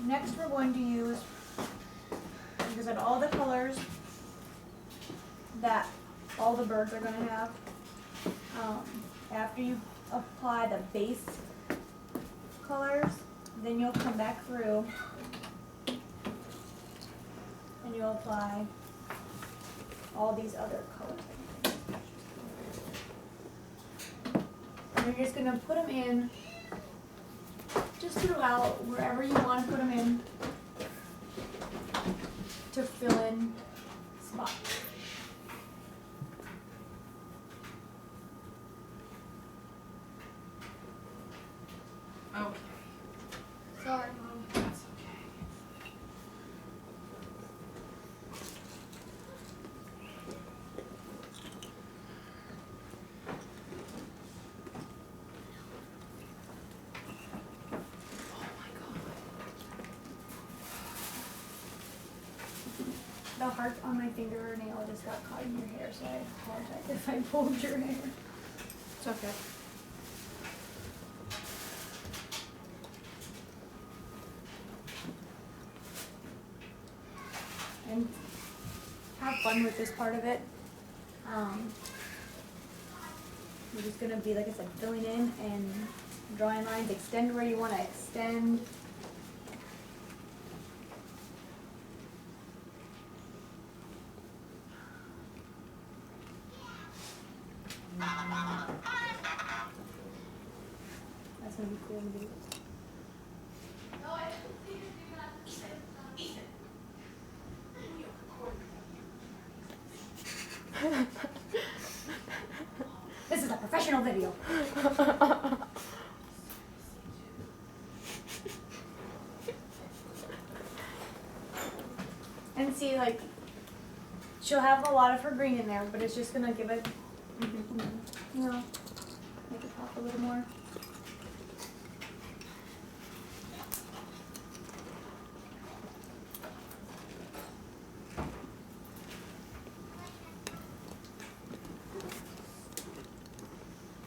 Next we're going to use, because of all the colors that all the birds are going to have, after you apply the base colors, then you'll come back through and you'll apply all these other colors. And you're just going to put them in just throughout, wherever you want to put them in, to fill in spots. Okay. Sorry, Mom. That's okay. Oh my God. The heart on my fingernail just got caught in your hair, so I apologize if I pulled your hair. It's okay. And have fun with this part of it. You're just gonna be, like I said, filling in and drawing lines, extend where you wanna extend. That's gonna be cool in the video. This is a professional video. And see, like, she'll have a lot of her green in there, but it's just gonna give it, you know, make it pop a little more.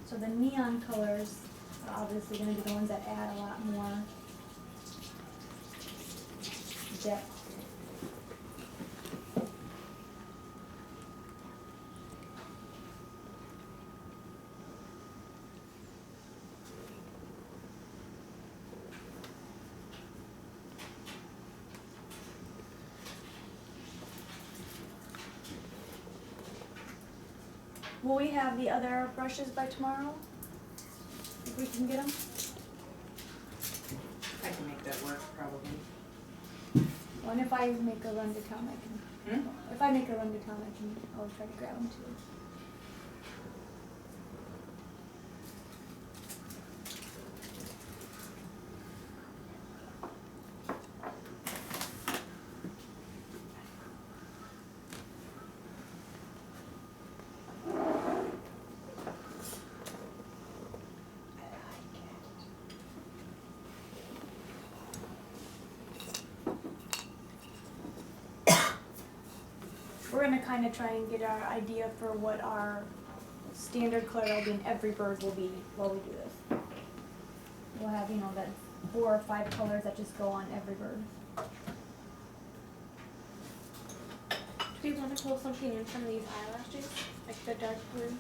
So the neon colors are obviously going to be the ones that add a lot more depth. Will we have the other brushes by tomorrow? If we can get them? I can make that work probably. Well, and if I make a run to town, I can. If I make a run to town, I'll try to grab them too. We're going to kind of try and get our idea for what our standard color will be in every bird will be while we do this. We'll have, you know, that 4 or 5 colors that just go on every bird. Do you want to pull something in from these eyelashes? Like the dark blue?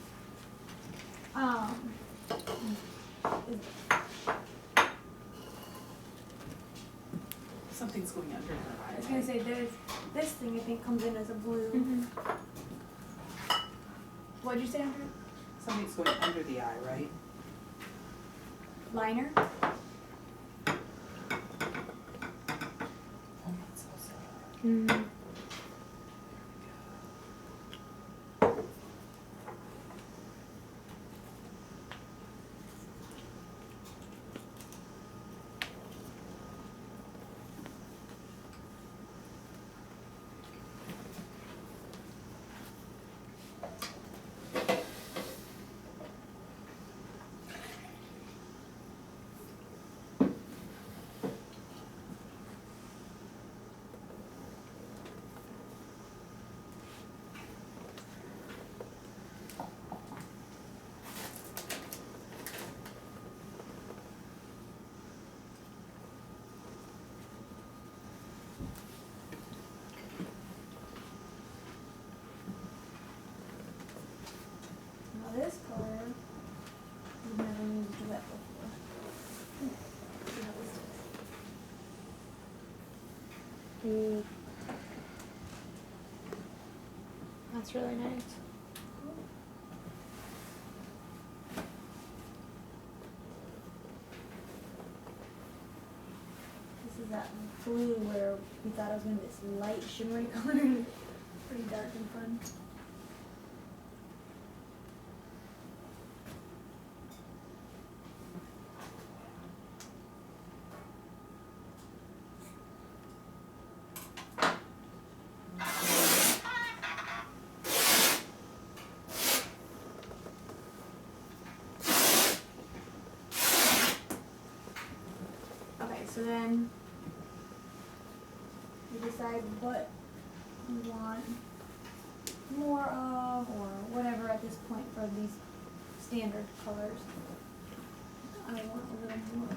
Something's going under her eye. I was going to say, this thing I think comes in as a blue. Mm-hmm. What'd you say, Andrew? Something's going under the eye, right? Liner? Oh, that's so sad. Mm. That's really nice. This is that blue where we thought it was gonna be this light shimmery color. Pretty dark and fun. Okay, so then we decide what we want more of or whatever at this point for these standard colors. I want a little more.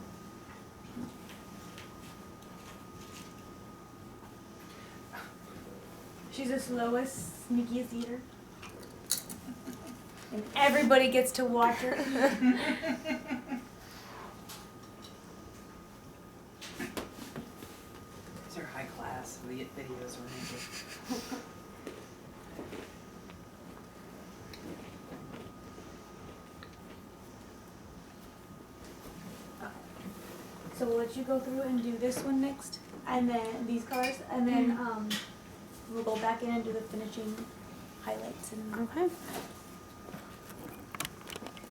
She's the slowest, sneakiest eater. And everybody gets to watch her. These are high class videos we're making. So we'll let you go through and do this one next, and then these colors, and then we'll go back in and do the finishing highlights and Okay.